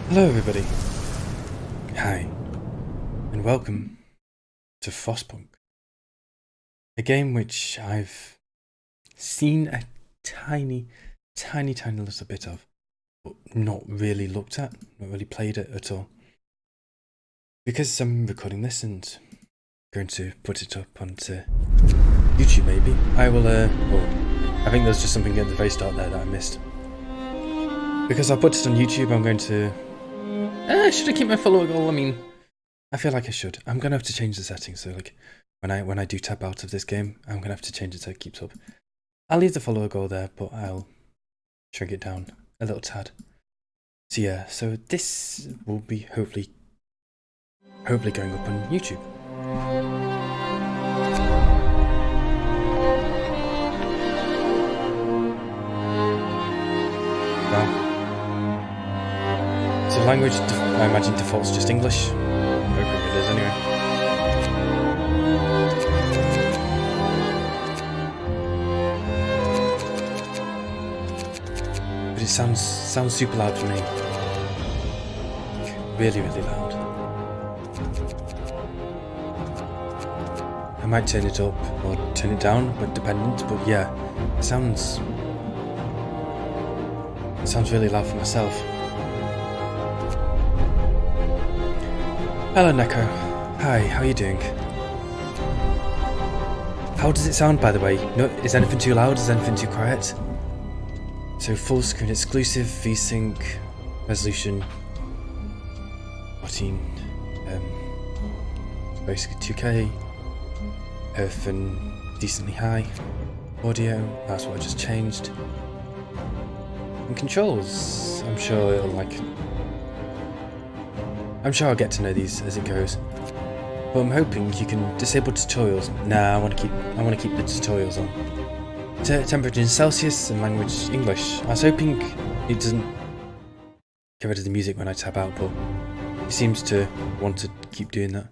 Hello everybody, hi, and welcome to Frostpunk, a game which I've seen a tiny little bit of, but not really looked at, not really played it at all. Because I'm recording this and going to put it up onto YouTube maybe, I will, I think there's just something at the very start there that I missed. Because I put it on YouTube, I'm going to should I keep my follower goal? I mean, I feel like I should. I'm gonna have to change the settings. So like, when I do tap out of this game, I'm gonna have to change it so it keeps up. I'll leave the follower goal there, but I'll shrink it down a little tad. So yeah, so this will be hopefully going up on YouTube. Wow. So language, I imagine default's just English. I'm hoping it is anyway. But it sounds super loud for me. Really loud. I might turn it up or turn it down, but dependent. But yeah, it sounds really loud for myself. Hello Neko. Hi, how are you doing? How does it sound, by the way? No, is anything too loud? Is anything too quiet? So full screen exclusive, VSync, resolution 14, basically 2K, earth and decently high, audio, that's what I just changed. And controls, I'm sure I'll get to know these as it goes. But I'm hoping you can disable tutorials. Nah, I want to keep the tutorials on. Temperature in Celsius and language English. I was hoping it doesn't get rid of the music when I tab out, but it seems to want to keep doing that.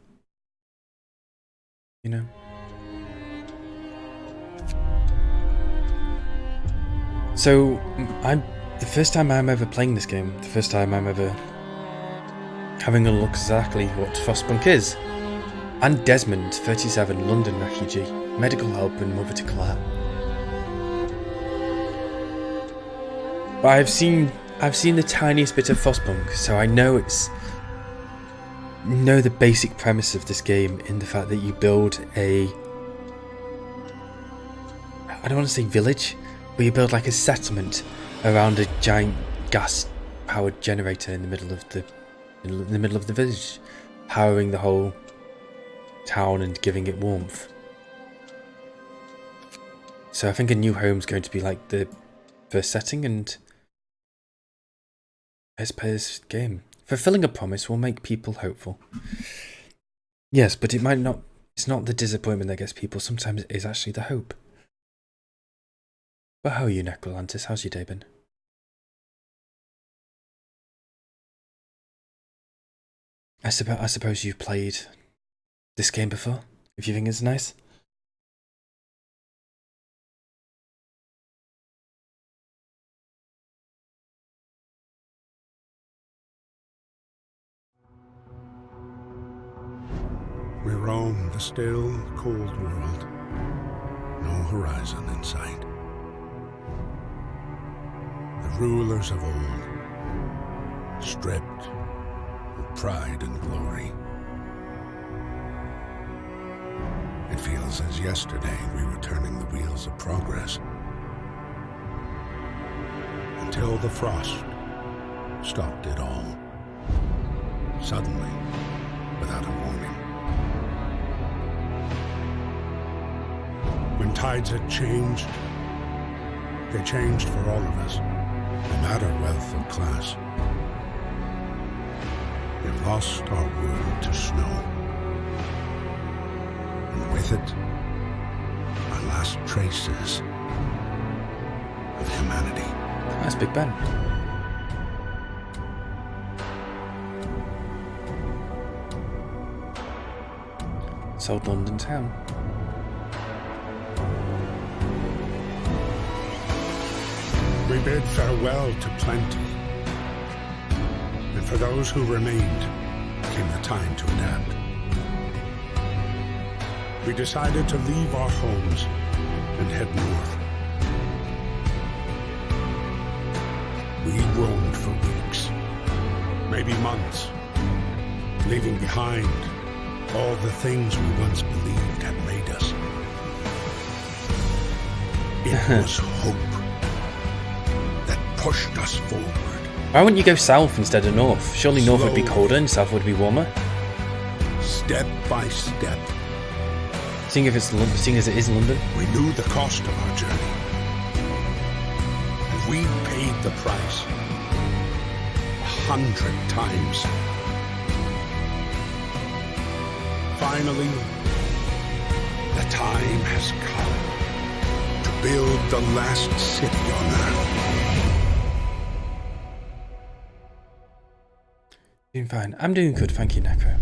You know? So the first time I'm ever playing this game, the first time I'm ever having a look exactly what Frostpunk is. And Desmond, 37, London refugee, medical help and mother to Claire. But I've seen the tiniest bit of Frostpunk, so I know the basic premise of this game in the fact that you build I don't want to say village, but you build like a settlement around a giant gas-powered generator in the middle of the village, powering the whole town and giving it warmth. So I think a new home's going to be like the first setting, and let's play this game. Fulfilling a promise will make people hopeful. Yes, but it's not the disappointment that gets people, sometimes it is actually the hope. But how are you, Necrolantis? How's your day been? I suppose you've played this game before, if you think it's nice. We roam the still, cold world. No horizon in sight. The rulers of old, stripped of pride and glory. It feels as yesterday we were turning the wheels of progress. Until the frost stopped it all. Suddenly, without a warning. When tides had changed, they changed for all of us, no matter wealth or class. We lost our world to snow. And with it, our last traces of humanity. That's Big Ben. South London town. We bid farewell to plenty and And for those who remained, came the time to adapt. We decided to leave our homes and head north. We roamed for weeks, maybe months, leaving behind all the things we once believed had made us. It was hope that pushed us forward. Why wouldn't you go south instead of north? Surely north would be colder and south would be warmer. Step by step. Seeing as it is London. We knew the cost of our journey. And we paid the price 100 times. Finally, the time has come to build the last city on Earth. Doing fine. I'm doing good, thank you, Necro.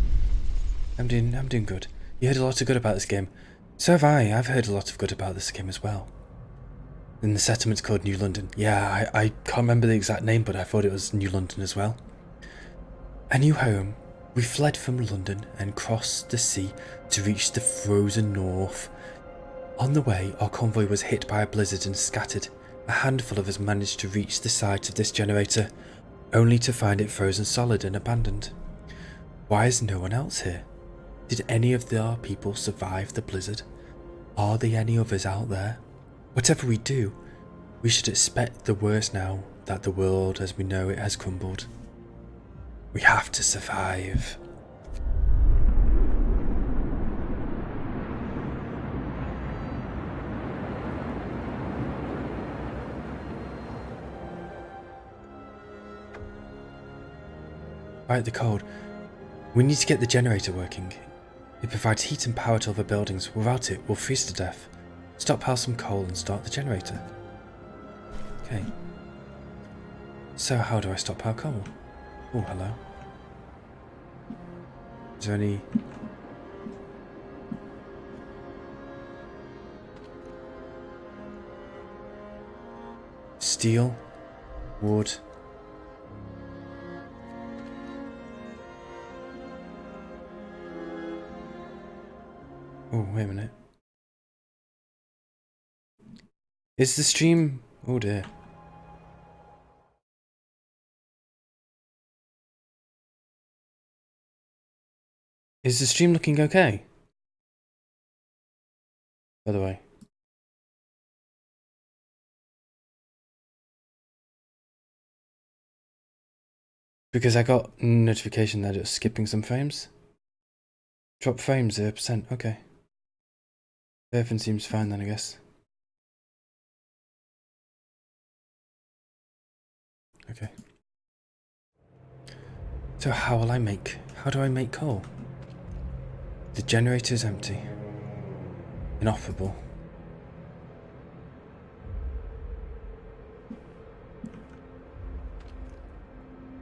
I'm doing good. You heard a lot of good about this game. So have I. I've heard a lot of good about this game as well. And the settlement's called New London. Yeah, I can't remember the exact name, but I thought it was New London as well. A new home. We fled from London and crossed the sea to reach the frozen north. On the way, our convoy was hit by a blizzard and scattered. A handful of us managed to reach the site of this generator, only to find it frozen solid and abandoned. Why is no one else here? Did any of our people survive the blizzard? Are there any others out there? Whatever we do, we should expect the worst now that the world as we know it has crumbled. We have to survive. Right, the code. We need to get the generator working. It provides heat and power to other buildings. Without it, we'll freeze to death. Stockpile some coal and start the generator. Okay. So how do I stockpile coal? Oh, hello. Is there any... steel? Wood? Oh, wait a minute. Is the stream... oh dear. Is the stream looking okay? By the way. Because I got a notification that it was skipping some frames. Drop frames 0%, okay. Everything seems fine then, I guess. Okay. So how do I make coal? The generator is empty. Inoperable.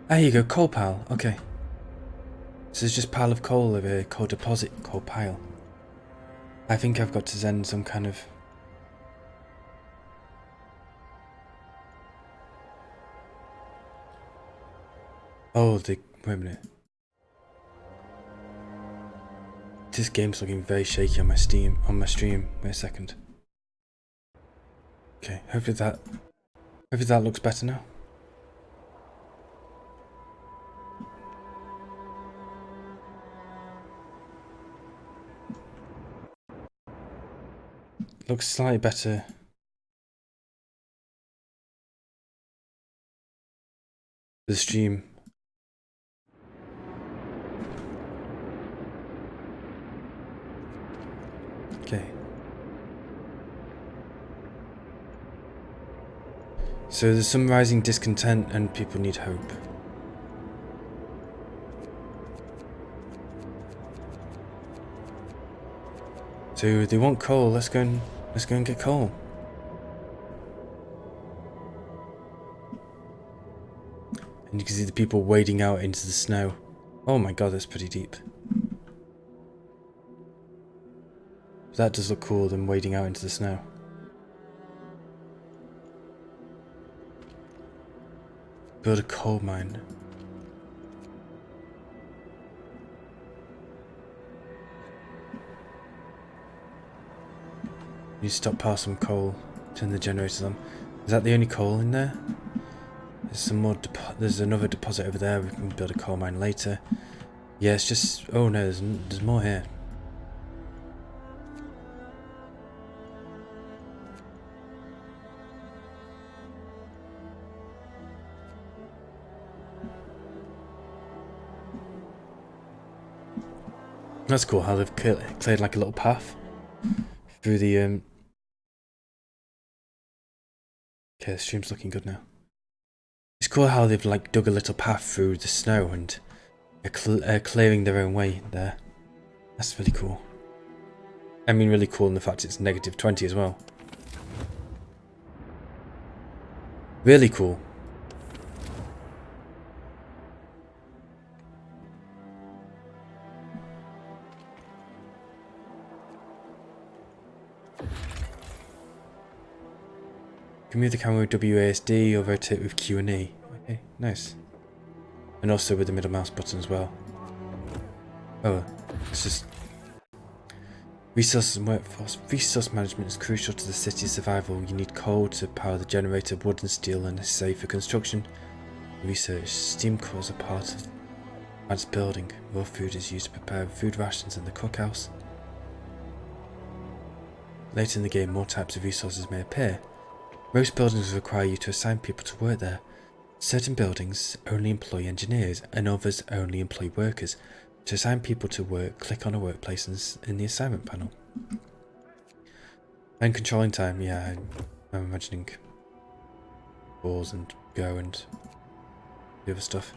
There you go, coal pile, okay. So there's just pile of coal over here, coal deposit, coal pile. I think I've got to send some kind of... oh, wait a minute. This game's looking very shaky on my stream. Wait a second. Okay, hopefully that looks better now. Looks slightly better. The stream. Okay. So there's some rising discontent and people need hope. So they want coal, let's go and get coal. And you can see the people wading out into the snow. Oh my god, that's pretty deep. That does look cool, them wading out into the snow. Build a coal mine. You stockpile some coal, turn the generators on. Is that the only coal in there? There's some more. There's another deposit over there. We can build a coal mine later. Yeah, it's just. Oh no, there's more here. That's cool how they've cleared like a little path through the Okay, the stream's looking good now. It's cool how they've like dug a little path through the snow and are clearing their own way there. That's really cool. I mean, really cool in the fact it's -20 as well. Really cool. You can move the camera with WASD or rotate with Q and E. Okay, nice. And also with the middle mouse button as well. Oh, it's just... Resources and workforce. Resource management is crucial to the city's survival. You need coal to power the generator, wood and steel are necessary for construction. Research. Steam cores are part of advanced building. Raw food is used to prepare food rations in the cookhouse. Later in the game, more types of resources may appear. Most buildings require you to assign people to work there. Certain buildings only employ engineers, and others only employ workers. To assign people to work, click on a workplace in the assignment panel. And controlling time, yeah, I'm imagining pause and go and the other stuff.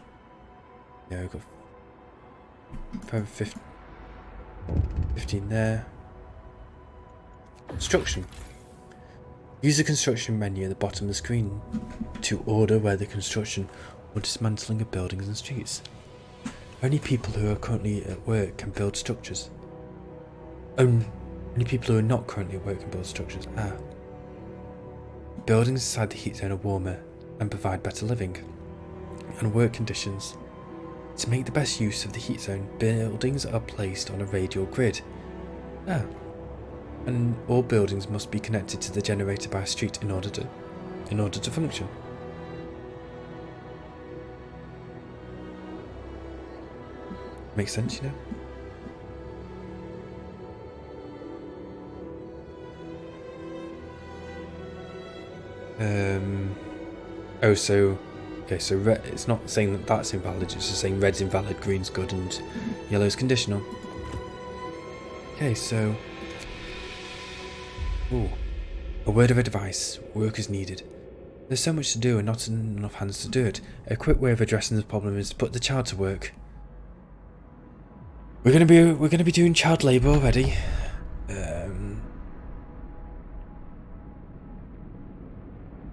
Yeah, we've got 15 there. Construction. Use the construction menu at the bottom of the screen to order whether construction or dismantling of buildings and streets. Only people who are currently at work can build structures. Only people who are not currently at work can build structures. Buildings inside the heat zone are warmer and provide better living and work conditions. To make the best use of the heat zone, buildings are placed on a radial grid. And all buildings must be connected to the generator by a street in order to function. Makes sense, you know? Okay, so red, it's not saying that that's invalid, it's just saying red's invalid, green's good, and yellow's conditional. Okay, so... Ooh. A word of advice. Work is needed. There's so much to do and not enough hands to do it. A quick way of addressing this problem is to put the child to work. We're gonna be doing child labour already.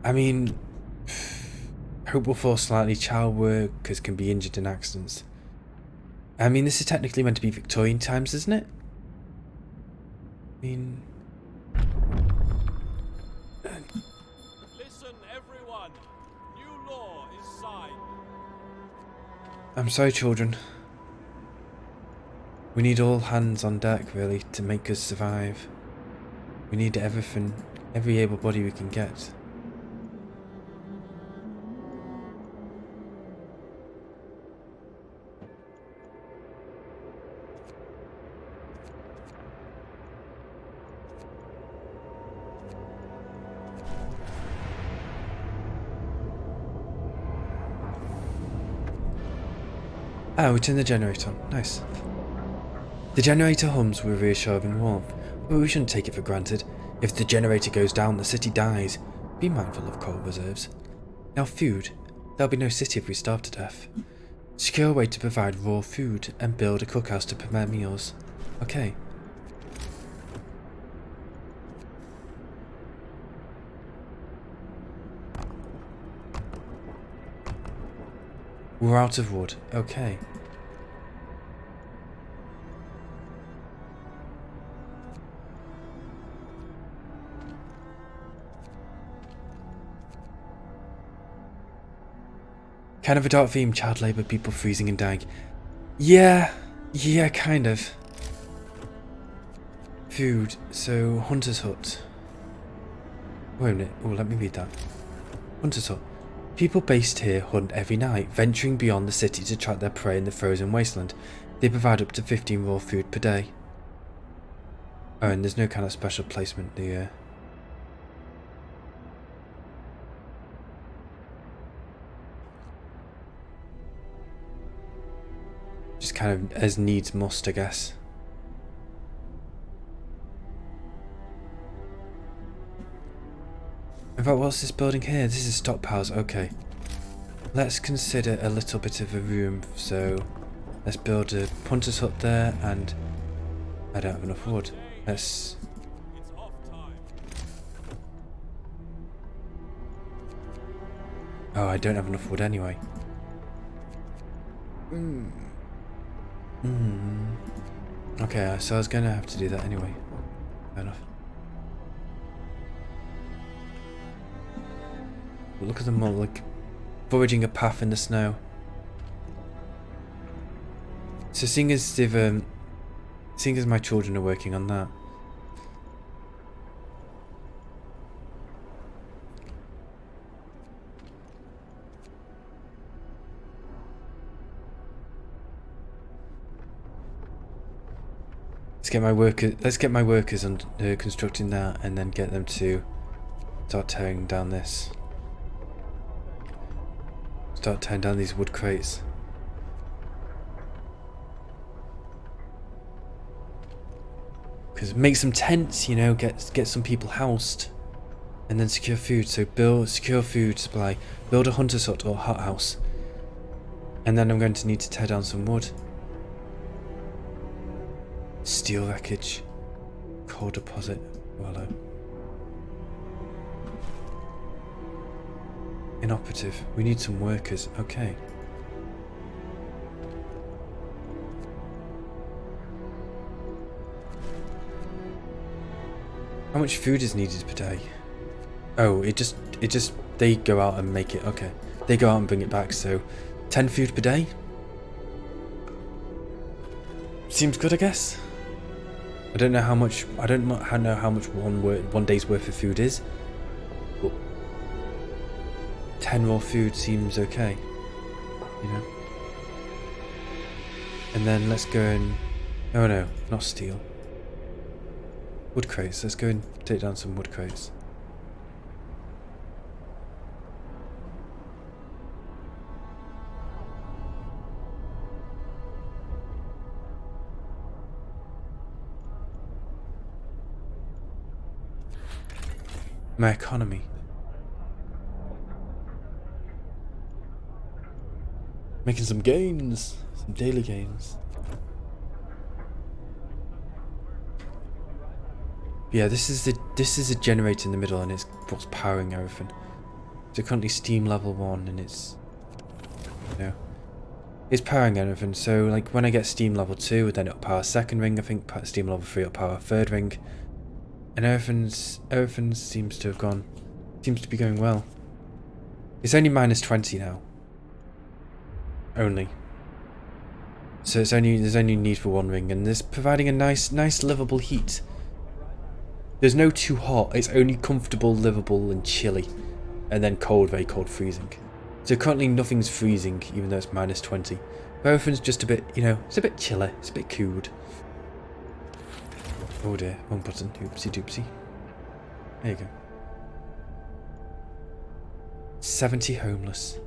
I mean, hope will fall slightly. Child workers can be injured in accidents. I mean, this is technically meant to be Victorian times, isn't it? I mean... Listen, everyone. New law is signed. I'm sorry, children. We need all hands on deck, really, to make us survive. We need everything, every able body we can get. We turned the generator on. Nice. The generator hums with reassuring warmth, but we shouldn't take it for granted. If the generator goes down, the city dies. Be mindful of coal reserves. Now food. There'll be no city if we starve to death. Secure a way to provide raw food and build a cookhouse to prepare meals. Okay. We're out of wood. Okay. Kind of a dark theme, child labour, people freezing and dying. Yeah, kind of. Food, so hunter's hut. Wait a minute. Oh, let me read that. Hunter's hut. People based here hunt every night, venturing beyond the city to track their prey in the frozen wasteland. They provide up to 15 raw food per day. Oh, and there's no kind of special placement. Just kind of as needs must, I guess. In fact, what's this building here? This is stockpiles. Okay. Let's consider a little bit of a room. So, let's build a punter's hut there, and I don't have enough wood. Let's... It's off time. Oh, I don't have enough wood anyway. Okay, so I was gonna have to do that anyway. Fair enough. Look at them all, like, foraging a path in the snow. So seeing as they've, seeing as my children are working on that. Let's get my workers on constructing that, and then get them to start tearing down this. Start tearing down these wood crates. Because make some tents, you know, get some people housed, and then secure food. So secure food supply, build a hunter's hut or hut house, and then I'm going to need to tear down some wood. Steel wreckage, coal deposit, wallow. Inoperative. We need some workers. Okay. How much food is needed per day? Oh, it just they go out and make it. Okay. They go out and bring it back. So 10 food per day? Seems good, I guess. I don't know how much one day's worth of food is. But 10 raw food seems okay, you know. And then let's go and... oh no, not steel. Wood crates. Let's go and take down some wood crates. My economy. Making some gains, some daily gains. Yeah, this is a generator in the middle, and it's what's powering everything. So currently steam level 1, and it's, you know, it's powering everything. So like when I get steam level 2, then it'll power second ring. I think steam level 3 will power third ring. And everything seems to be going well. It's only minus 20 now. Only. So there's only need for one ring, and there's providing a nice livable heat. There's no too hot, it's only comfortable, livable and chilly. And then cold, very cold, freezing. So currently nothing's freezing, even though it's minus 20. But everything's just a bit, you know, it's a bit chilly, it's a bit cooled. Oh dear, wrong button. Oopsie doopsie. There you go. 70 homeless.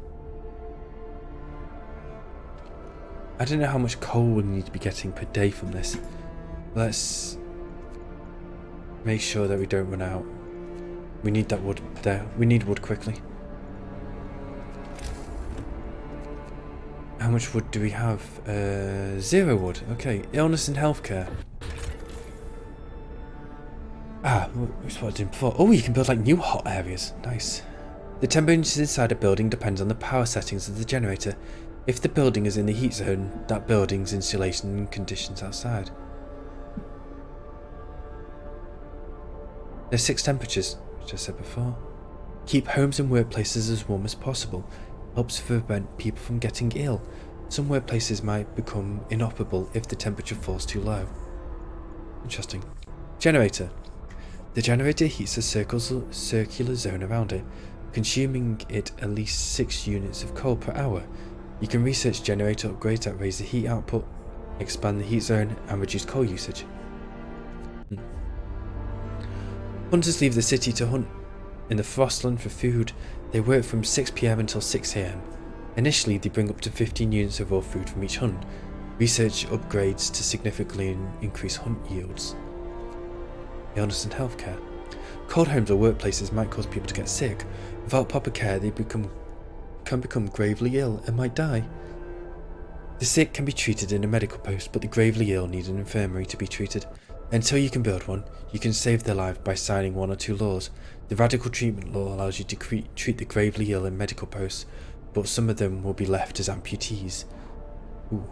I don't know how much coal we need to be getting per day from this. Let's make sure that we don't run out. We need that wood there. We need wood quickly. How much wood do we have? 0 wood. Okay. Illness and healthcare. Ah, that's what I did before. Oh, you can build like new hot areas. Nice. The temperature inside a building depends on the power settings of the generator. If the building is in the heat zone, that building's insulation and conditions outside. There's 6 temperatures, which I said before. Keep homes and workplaces as warm as possible. Helps prevent people from getting ill. Some workplaces might become inoperable if the temperature falls too low. Interesting. Generator. The generator heats a circular zone around it, consuming it at least 6 units of coal per hour. You can research generator upgrades that raise the heat output, expand the heat zone, and reduce coal usage. Hunters leave the city to hunt in the Frostland for food. They work from 6 PM until 6 AM. Initially, they bring up to 15 units of raw food from each hunt. Research upgrades to significantly increase hunt yields. Illness and healthcare. Cold homes or workplaces might cause people to get sick. Without proper care, they can become gravely ill and might die. The sick can be treated in a medical post, but the gravely ill need an infirmary to be treated. Until you can build one, you can save their life by signing 1 or 2 laws. The radical treatment law allows you to treat the gravely ill in medical posts, but some of them will be left as amputees. Ooh.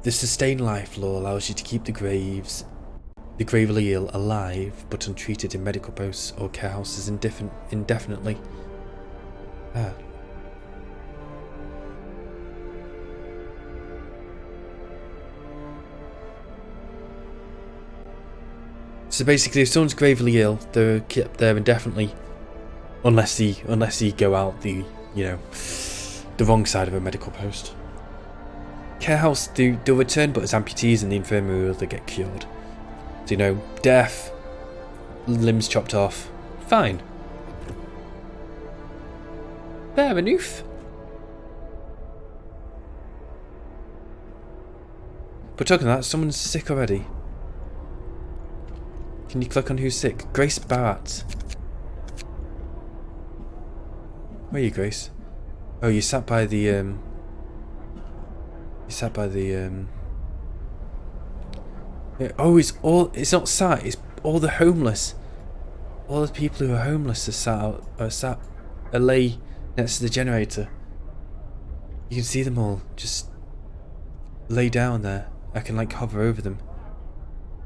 The sustain life law allows you to keep the gravely ill alive, but untreated in medical posts or care houses indefinitely. So basically, if someone's gravely ill, they're kept there indefinitely, unless they go out the wrong side of a medical post. Care house they'll return, but as amputees, and the infirmary will get cured. So death, limbs chopped off, fine. Fair enough. But talking of that, someone's sick already. Can you click on who's sick? Grace Barrett. Where are you, Grace? Oh, you sat by the yeah, oh, it's not sat, it's all the homeless. All the people who are homeless are lay next to the generator. You can see them all just lay down there. I can hover over them.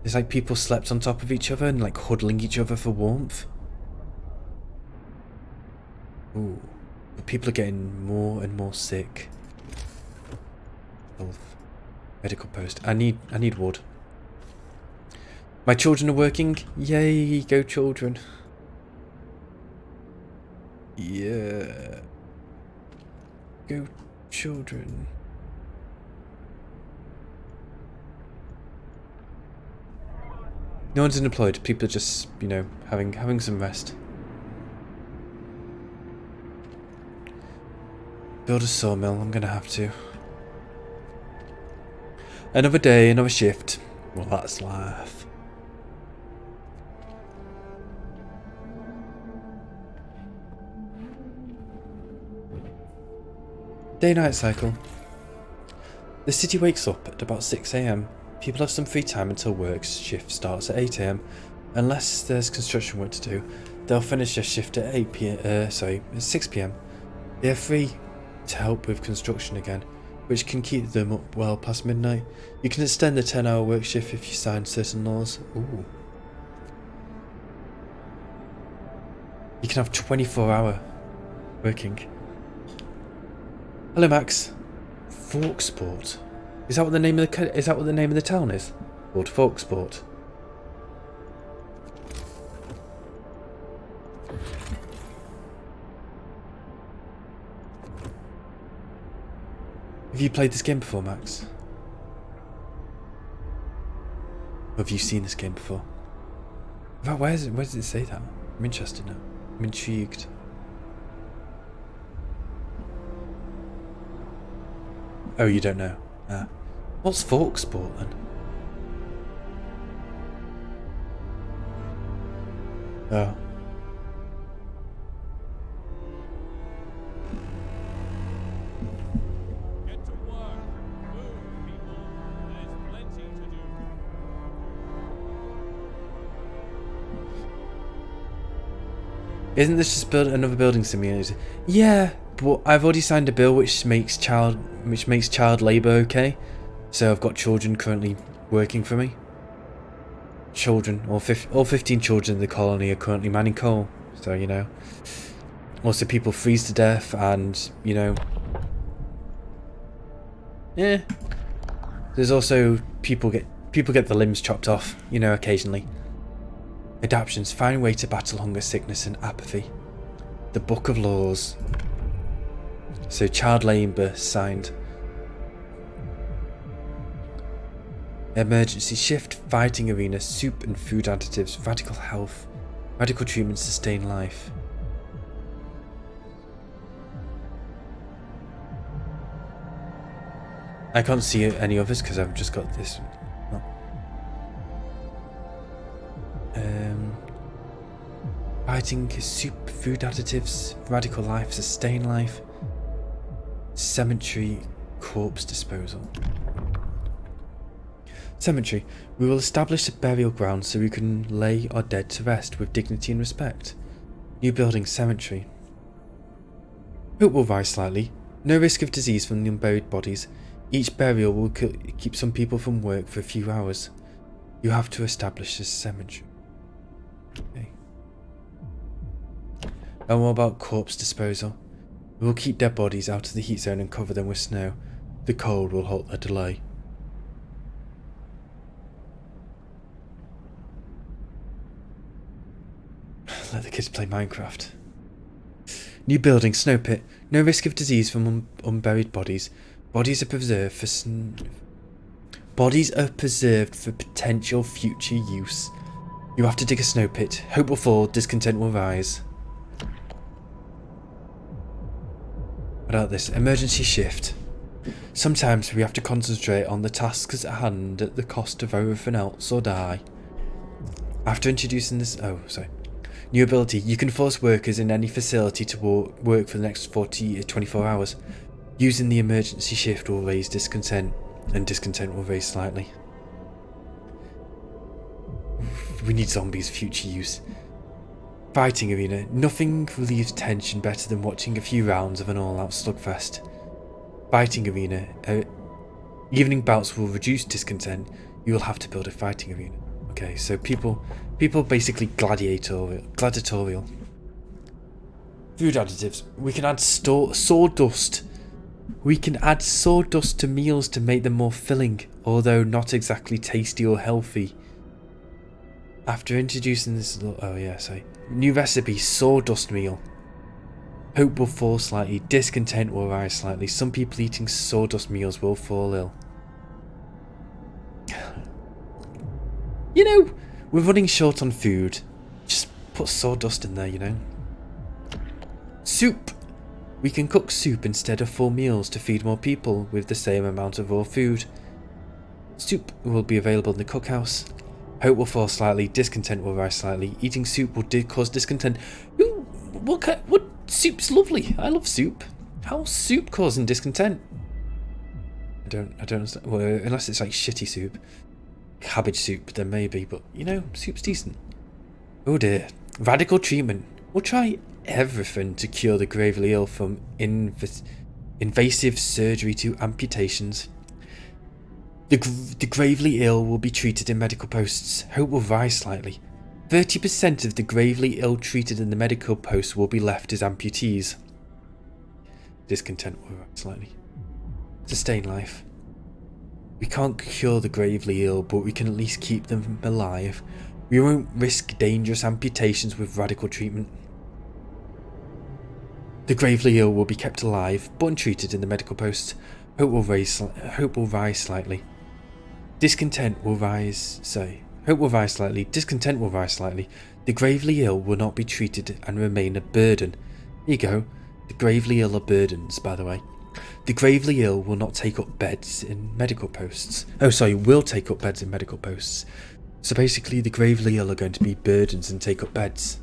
It's like people slept on top of each other and huddling each other for warmth. Ooh. But people are getting more and more sick. Health. Medical post. I need wood. My children are working. Yay, go children. Yeah. Go children. No one's unemployed. People are just, having some rest. Build a sawmill. I'm gonna have to. Another day, another shift. Well, that's life. Day-night cycle. The city wakes up at about 6 AM. People have some free time until work shift starts at 8 AM. Unless there's construction work to do, they'll finish their shift at 6 PM. They are free to help with construction again, which can keep them up well past midnight. You can extend the 10-hour work shift if you sign certain laws. Ooh. You can have 24-hour working. Hello, Max. Forksport. Is that what the name of the town is? Called Forksport. Have you played this game before, Max? Or have you seen this game before? Where does it say that? I'm interested now. I'm intrigued. Oh, you don't know? What's Forksport then? Oh. Get to work. Move, people. There's plenty to do. Isn't this just another building simulator? Yeah, but I've already signed a bill which makes child labour okay. So I've got children currently working for me. Children, all 15 children in the colony are currently manning coal. So also people freeze to death, and yeah. There's also people get the limbs chopped off, occasionally. Adaptions. Find a way to battle hunger, sickness and apathy. The Book of Laws. So child labour signed. Emergency shift, fighting arena, soup and food additives, radical health, radical treatment, sustain life. I can't see any others because I've just got this. Fighting, soup, food additives, radical life, sustain life, cemetery, corpse disposal. Cemetery. We will establish a burial ground so we can lay our dead to rest with dignity and respect. New building, cemetery. Hope will rise slightly. No risk of disease from the unburied bodies. Each burial will keep some people from work for a few hours. You have to establish a cemetery. Okay. And what about corpse disposal? We will keep dead bodies out of the heat zone and cover them with snow. The cold will halt the delay. Let the kids play Minecraft. New building, snow pit. No risk of disease from unburied bodies. Bodies are preserved for potential future use. You have to dig a snow pit. Hope will fall, discontent will rise. What about this? Emergency shift. Sometimes we have to concentrate on the tasks at hand at the cost of everything else or die. After introducing this... New ability. You can force workers in any facility to work for the next 24 hours. Using the emergency shift will raise discontent, and discontent will raise slightly. We need zombies for future use. Fighting arena. Nothing relieves tension better than watching a few rounds of an all-out slugfest. Fighting arena. Evening bouts will reduce discontent. You will have to build a fighting arena. Okay, so people basically gladiatorial. Food additives. We can add sawdust. We can add sawdust to meals to make them more filling, although not exactly tasty or healthy. After introducing this, new recipe, sawdust meal. Hope will fall slightly, discontent will rise slightly. Some people eating sawdust meals will fall ill. You know, we're running short on food. Just put sawdust in there, you know. Soup. We can cook soup instead of full meals to feed more people with the same amount of raw food. Soup will be available in the cookhouse. Hope will fall slightly, discontent will rise slightly. Eating soup will cause discontent. Ooh, what soup's lovely. I love soup. How's soup causing discontent? I don't understand. Well, unless it's like shitty soup. Cabbage soup, then maybe, but you know, soup's decent. Oh dear. Radical treatment. We'll try everything to cure the gravely ill, from invasive surgery to amputations. The gravely ill will be treated in medical posts. Hope will rise slightly. 30% of the gravely ill treated in the medical posts will be left as amputees. Discontent will rise slightly. Sustain life. We can't cure the gravely ill, but we can at least keep them alive. We won't risk dangerous amputations with radical treatment. The gravely ill will be kept alive, but untreated in the medical posts. Hope will rise slightly. Discontent will rise. Hope will rise slightly. Discontent will rise slightly. The gravely ill will not be treated and remain a burden. Here you go. The gravely ill are burdens, by the way. The gravely ill will not take up beds in medical posts. Will take up beds in medical posts. So basically the gravely ill are going to be burdens and take up beds.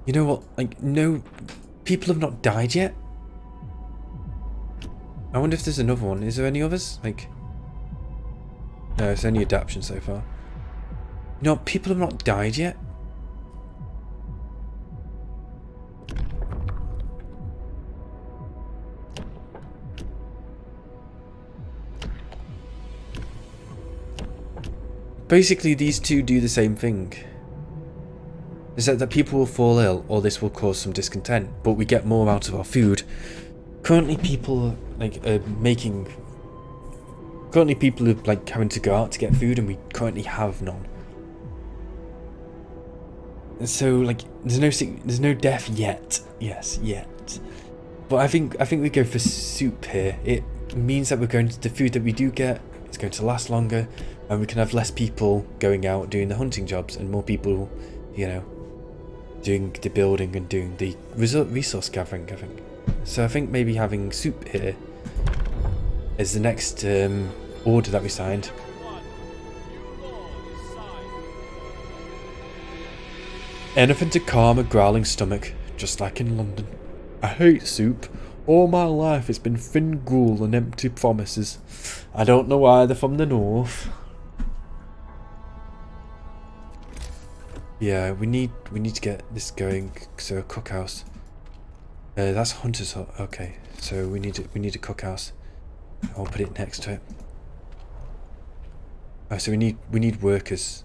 You know what? Like, no, people have not died yet. I wonder if there's another one. Is there any others? Like, no, it's only adaptation so far. You know, people have not died yet. Basically, these two do the same thing. Is that people will fall ill, or this will cause some discontent, but we get more out of our food. Currently, people are making Currently people are like having to go out to get food, and we currently have none. And so like there's no death yet. Yes, yet. But I think we go for soup here. It means that the food that we do get is going to last longer, and we can have less people going out doing the hunting jobs and more people, you know, doing the building and doing the resource gathering, I think. So I think maybe having soup here is the next order that we signed. Anything to calm a growling stomach, just like in London. I hate soup. All my life it's been thin gruel and empty promises. I don't know why they're from the north. Yeah, we need to get this going. So a cookhouse. That's Hunter's hut. Okay, so we need a cookhouse. I'll put it next to it. Oh, so we need workers.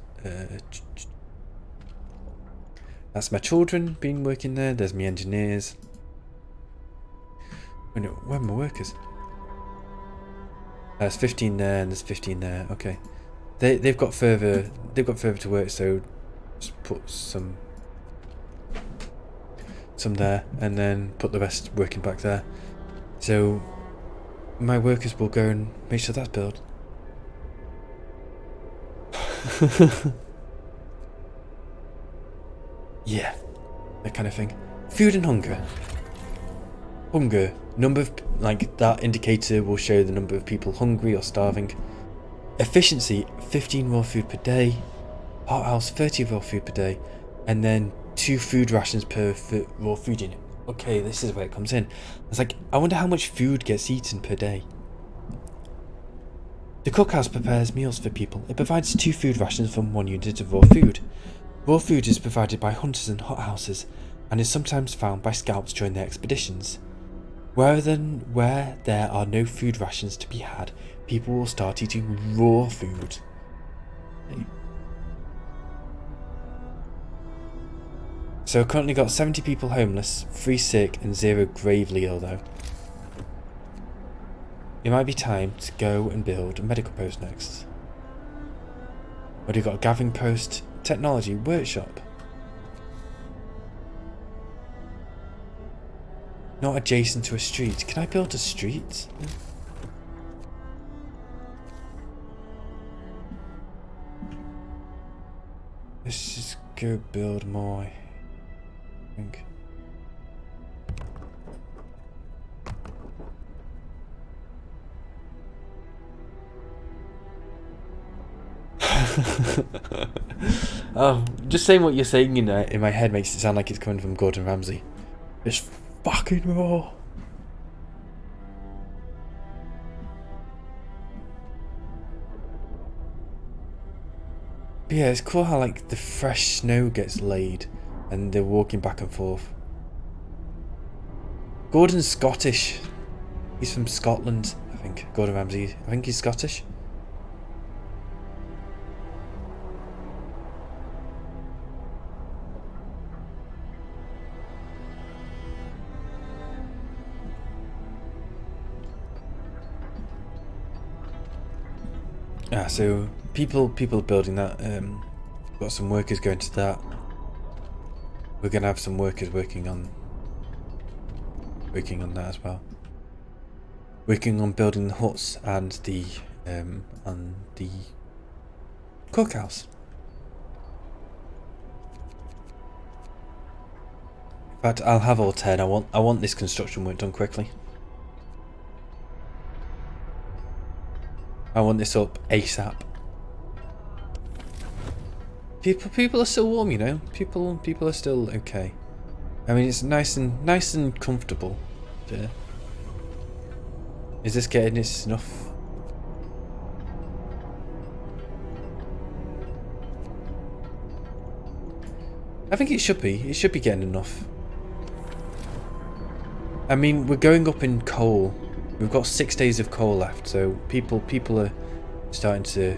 That's my children been working there. There's my engineers. Oh no, where are my workers? There's 15 there and there's 15 there. Okay, they've got further to work. So just put some there and then put the rest working back there. So my workers will go and make sure that's built. Yeah, that kind of thing. Food and hunger. Hunger. Number of, like, that indicator will show the number of people hungry or starving. Efficiency, 15 raw food per day. Hothouse, 30 raw food per day. And then 2 food rations per raw food unit. Okay, this is where it comes in. It's like, I wonder how much food gets eaten per day. The cookhouse prepares meals for people. It provides 2 food rations from 1 unit of raw food. Raw food is provided by hunters and hothouses, and is sometimes found by scouts during their expeditions. Where there are no food rations to be had, people will start eating raw food. So currently got 70 people homeless, 3 sick and 0 gravely ill though. It might be time to go and build a medical post next. Already got a gathering post, technology workshop. Not adjacent to a street. Can I build a street? Let's just go build more, I think. Oh, just saying what you're saying in my head makes it sound like it's coming from Gordon Ramsay. It's fucking raw. But yeah, it's cool how like the fresh snow gets laid and they're walking back and forth. Gordon's Scottish. He's from Scotland, I think. Gordon Ramsay. I think he's Scottish. So people building that. Got some workers going to that. We're gonna have some workers working on that as well. Working on building the huts and the cookhouse. In fact, I'll have all 10. I want this construction work done quickly. I want this up ASAP. People are still warm, you know. People are still okay. I mean, it's nice and comfortable. Yeah. Is this getting us enough? I think it should be. It should be getting enough. I mean, we're going up in coal. We've got 6 days of coal left, so people are starting to...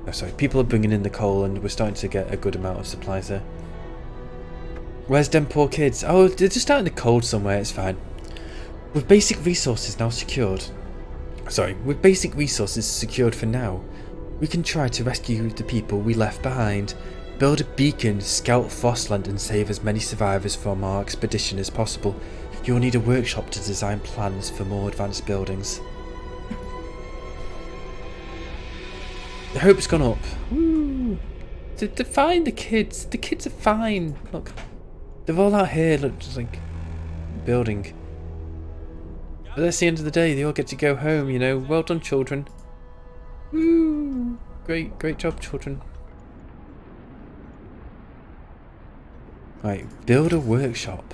Oh, sorry, people are bringing in the coal and we're starting to get a good amount of supplies there. Where's them poor kids? Oh, they're just out in the cold somewhere, it's fine. With basic resources now secured, Sorry, with basic resources secured for now, we can try to rescue the people we left behind, build a beacon, scout Frostland and save as many survivors from our expedition as possible. You will need a workshop to design plans for more advanced buildings. The hope's gone up. Woo! They're fine, the kids. The kids are fine. Look, they're all out here, look, just like building. But that's the end of the day. They all get to go home, you know. Well done, children. Woo! Great job, children. Right, build a workshop.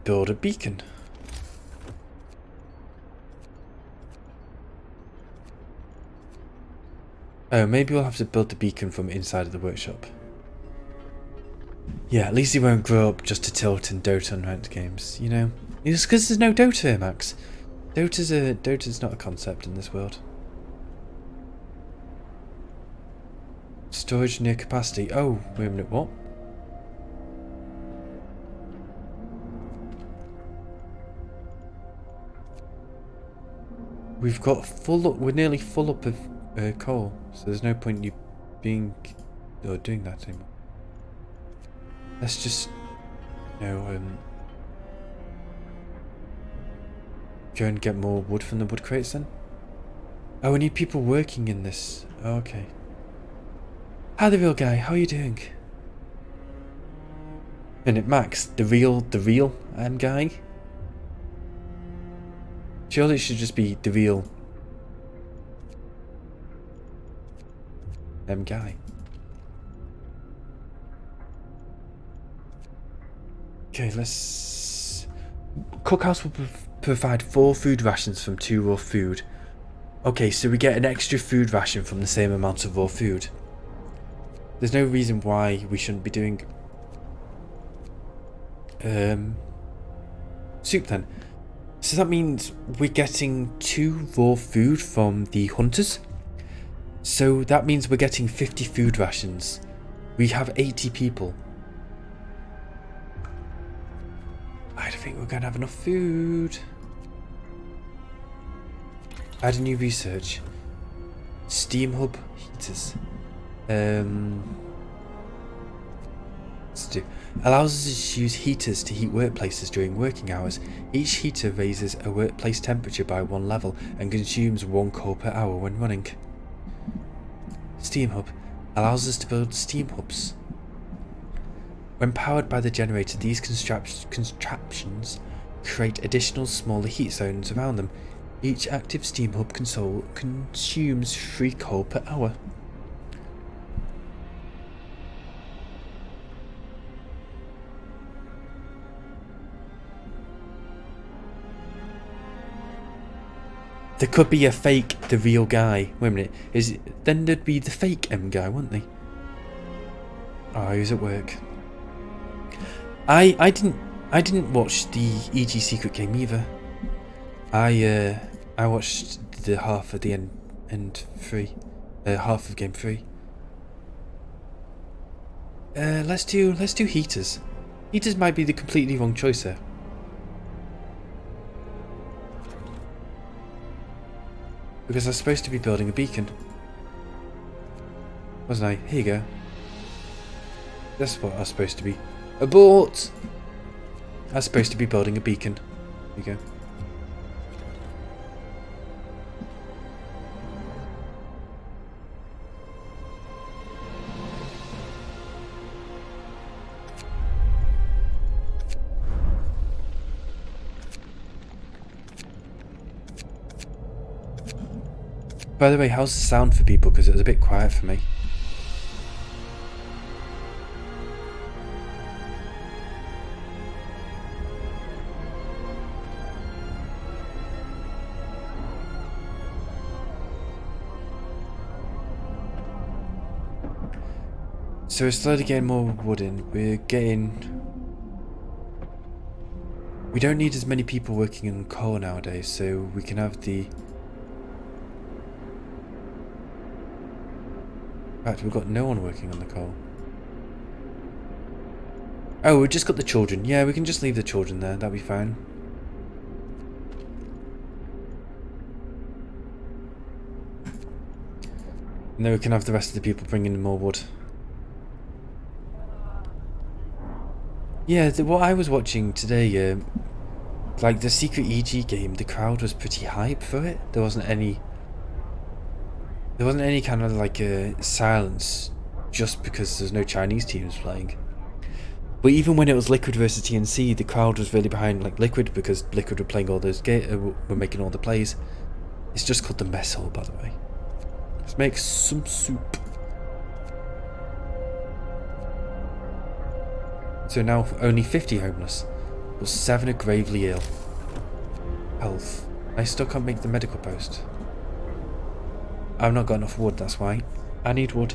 Build a beacon. Oh, maybe we'll have to build the beacon from inside of the workshop. Yeah, at least he won't grow up just to tilt in Dota and ranked games, you know? It's because there's no Dota here, Max. Dota's not a concept in this world. Storage near capacity. Oh, wait a minute, what? We've got full up, we're nearly full up of coal, so there's no point in you being or doing that anymore. Let's just, you know, go and get more wood from the wood crates then. Oh, we need people working in this. Oh, okay. Hi, the real guy. How are you doing? And it Max, the real guy. Surely it should just be the real guy. Okay, let's... Cookhouse will provide 4 food rations from 2 raw food. Okay, so we get an extra food ration from the same amount of raw food. There's no reason why we shouldn't be doing soup then. So that means we're getting 2 raw food from the hunters. So that means we're getting 50 food rations. We have 80 people. I don't think we're going to have enough food. Add a new research. Steam hub heaters. Let's do. Allows us to use heaters to heat workplaces during working hours. Each heater raises a workplace temperature by 1 level and consumes 1 coal per hour when running. Steam hub allows us to build steam hubs. When powered by the generator, these contraptions create additional smaller heat zones around them. Each active steam hub consumes 3 coal per hour. There could be a fake, the real guy. Wait a minute. Then there'd be the fake M guy, wouldn't they? Oh, he was at work. I didn't watch the EG Secret game either. I watched the half of the end 3. Half of game 3. Let's do heaters. Heaters might be the completely wrong choice there. Because I was supposed to be building a beacon. Wasn't I? Here you go. That's what I was supposed to be. Abort! I was supposed to be building a beacon. Here you go. By the way, how's the sound for people? Because it was a bit quiet for me. So we're slowly getting more wood in. We don't need as many people working on coal nowadays, so we can have the... In fact, we've got no one working on the coal. Oh, we've just got the children. Yeah, we can just leave the children there. That'll be fine. And then we can have the rest of the people bringing in more wood. Yeah, what I was watching today, like the Secret EG game, the crowd was pretty hype for it. There wasn't any kind of like silence just because there's no Chinese teams playing. But even when it was Liquid versus TNC, the crowd was really behind like Liquid because Liquid were playing all those were making all the plays. It's just called the mess hall, by the way. Let's make some soup. So now only 50 homeless, but 7 are gravely ill. Health. I still can't make the medical post. I've not got enough wood, that's why. I need wood.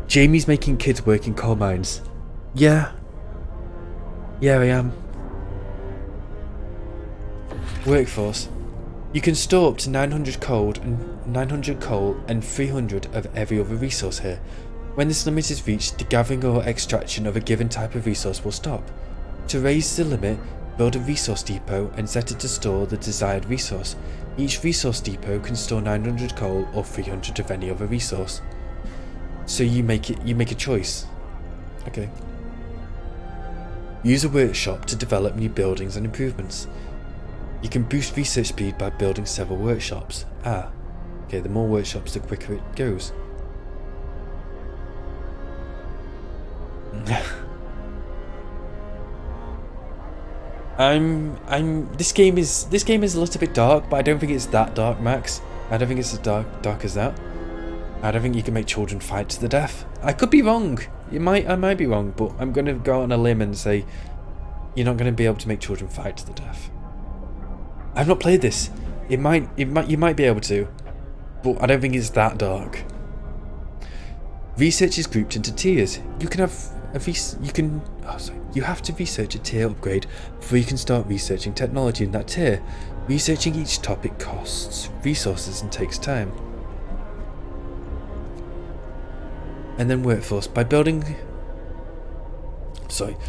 Jamie's making kids work in coal mines. Yeah. Yeah, I am. Workforce. You can store up to 900 coal and 300 of every other resource here. When this limit is reached, the gathering or extraction of a given type of resource will stop. To raise the limit, build a resource depot and set it to store the desired resource. Each resource depot can store 900 coal or 300 of any other resource. So you make a choice. Okay. Use a workshop to develop new buildings and improvements. You can boost research speed by building several workshops. Okay, the more workshops, the quicker it goes. This game is a little bit dark, but I don't think it's that dark, Max. I don't think it's as dark as that. I don't think you can make children fight to the death. I could be wrong. I might be wrong, but I'm gonna go out on a limb and say you're not gonna be able to make children fight to the death. I've not played this. You might be able to, but I don't think it's that dark. Research is grouped into tiers. You have to research a tier upgrade before you can start researching technology in that tier. Researching each topic costs resources and takes time. And then workforce.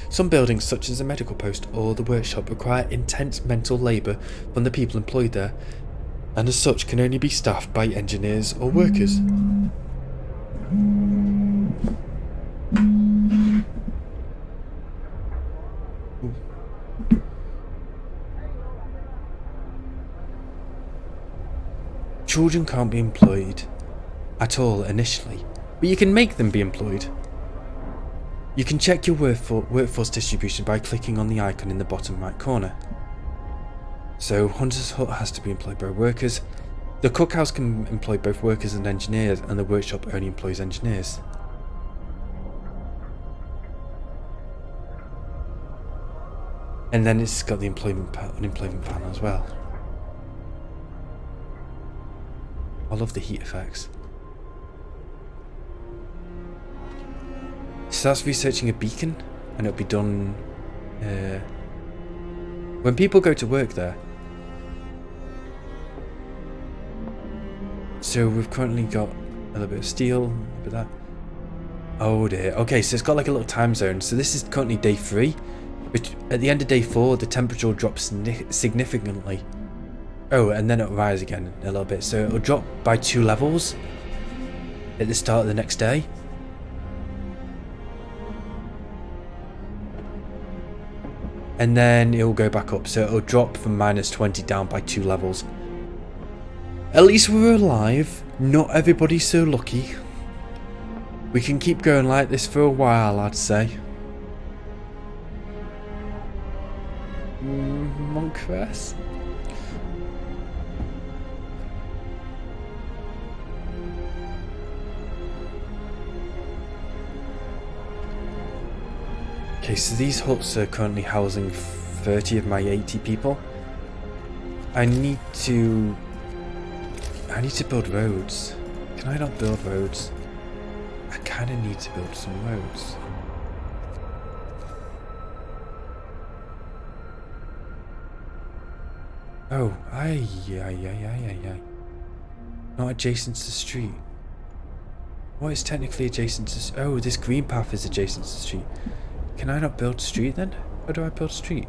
Some buildings such as a medical post or the workshop require intense mental labour from the people employed there, and as such can only be staffed by engineers or workers. Children can't be employed at all initially, but you can make them be employed. You can check your workforce distribution by clicking on the icon in the bottom right corner. So Hunter's Hut has to be employed by workers, the cookhouse can employ both workers and engineers, and the workshop only employs engineers. And then it's got the unemployment panel as well. I love the heat effects. Starts researching a beacon, and it'll be done when people go to work there. So we've currently got a little bit of steel, a bit of that. Oh dear. Okay, so it's got like a little time zone. So this is currently day 3, which at the end of day 4, the temperature will drop significantly. Oh, and then it'll rise again a little bit. So it'll drop by 2 levels at the start of the next day. And then it will go back up, so it'll drop from -20 down by 2 levels. At least we're alive. Not everybody's so lucky. We can keep going like this for a while, I'd say. Monkress? Okay, so these huts are currently housing 30 of my 80 people. I need to build roads. Can I not build roads? I kind of need to build some roads. Oh, aye. Not adjacent to the street. What is technically adjacent to... Oh, this green path is adjacent to the street. Can I not build a street then? How do I build a street?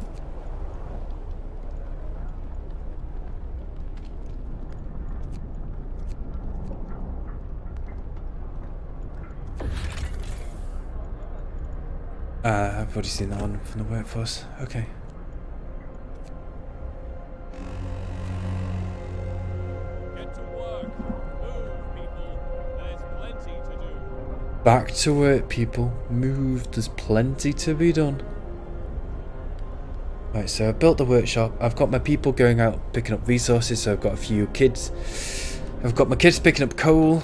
I've already seen that one from the workforce. Okay. Get to work. Move, people. There's plenty to do. Back to work, people. Move. There's plenty to be done. Right, so I've built the workshop. I've got my people going out picking up resources. So I've got a few kids. I've got my kids picking up coal.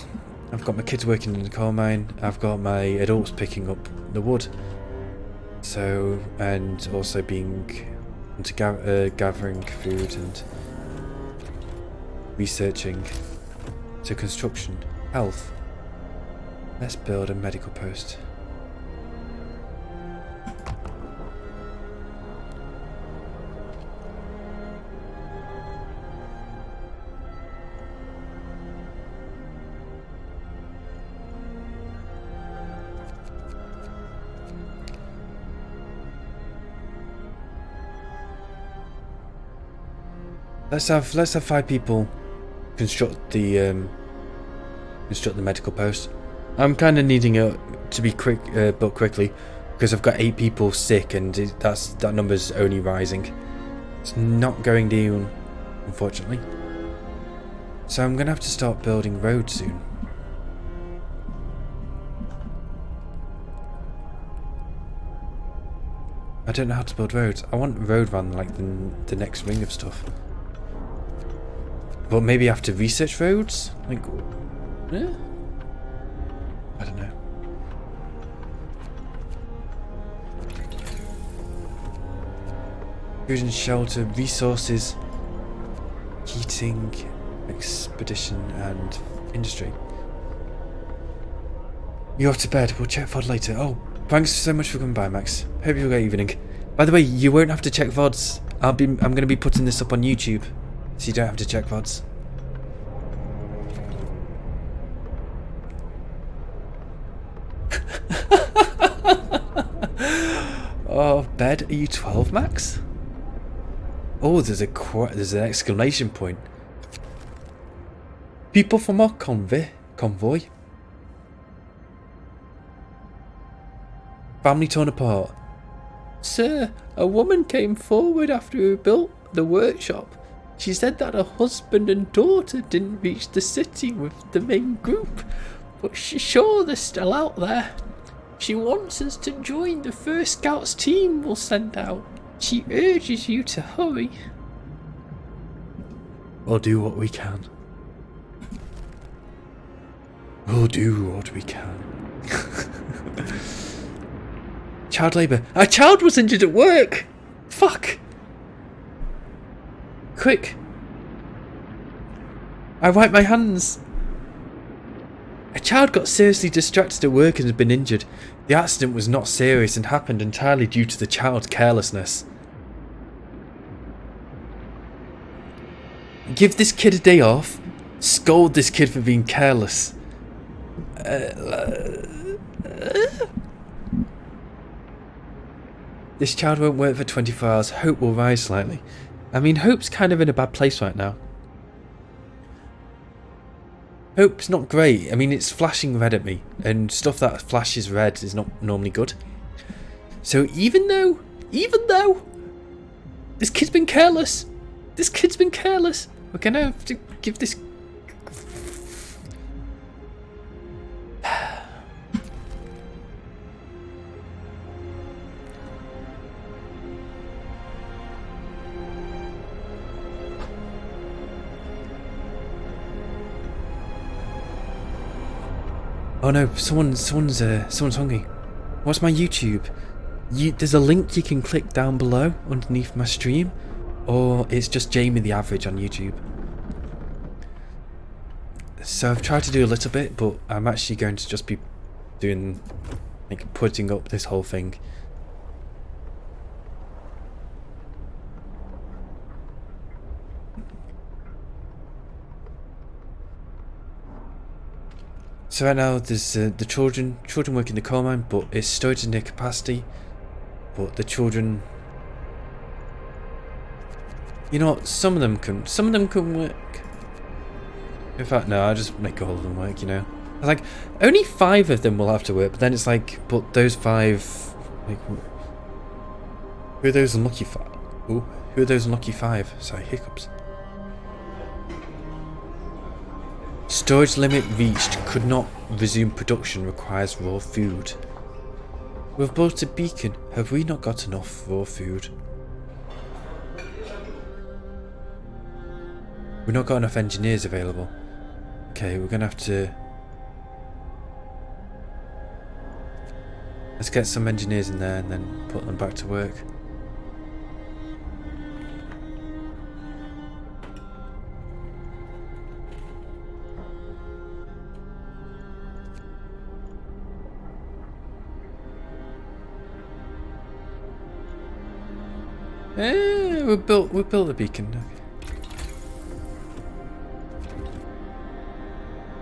I've got my kids working in the coal mine. I've got my adults picking up the wood. So, and also being into gathering food and researching. So construction, health. Let's build a medical post. Let's have 5 people construct the medical post. I'm kind of needing it to be quick, built quickly, because I've got 8 people sick, and that number's only rising. It's not going down, unfortunately. So I'm gonna have to start building roads soon. I don't know how to build roads. I want road run like the next ring of stuff. But maybe I have to research roads? Like, yeah? I don't know. Food and shelter, resources, heating, expedition, and industry. You're off to bed. We'll check VOD later. Oh, thanks so much for coming by, Max. Hope you have a great evening. By the way, you won't have to check VODs. I'm going to be putting this up on YouTube, so you don't have to check VODs. Oh, bed. Are you 12, Max? Oh, there's an exclamation point. People from our convoy. Family torn apart. Sir, a woman came forward after we built the workshop. She said that her husband and daughter didn't reach the city with the main group, but she's sure they're still out there. She wants us to join the first Scouts team we'll send out. She urges you to hurry. We'll do what we can. We'll do what we can. Child labour. A child was injured at work! Fuck! Quick! I wipe my hands! A child got seriously distracted at work and has been injured. The accident was not serious and happened entirely due to the child's carelessness. Give this kid a day off. Scold this kid for being careless. This child won't work for 24 hours. Hope will rise slightly. I mean, Hope's kind of in a bad place right now. Hope's not great. I mean, it's flashing red at me, and stuff that flashes red is not normally good. So even though this kid's been careless, we're gonna have to give this. Oh no, someone's hungry. What's my YouTube? There's a link you can click down below underneath my stream, or it's just JamieTheAverage on YouTube. So I've tried to do a little bit, but I'm actually going to just be doing, like, putting up this whole thing. So right now there's the children work in the coal mine, but it's storage in their capacity. But the children, you know what, some of them can work. In fact, no, I'll just make all of them work, you know. Like, only 5 of them will have to work, but then it's like, but those 5, like, who are those unlucky 5? Ooh, who are those unlucky 5? Sorry, hiccups. Storage limit reached. Could not resume production. Requires raw food. We've built a beacon. Have we not got enough raw food? We've not got enough engineers available. Okay, we're gonna have to... Let's get some engineers in there and then put them back to work. We built the beacon. Okay.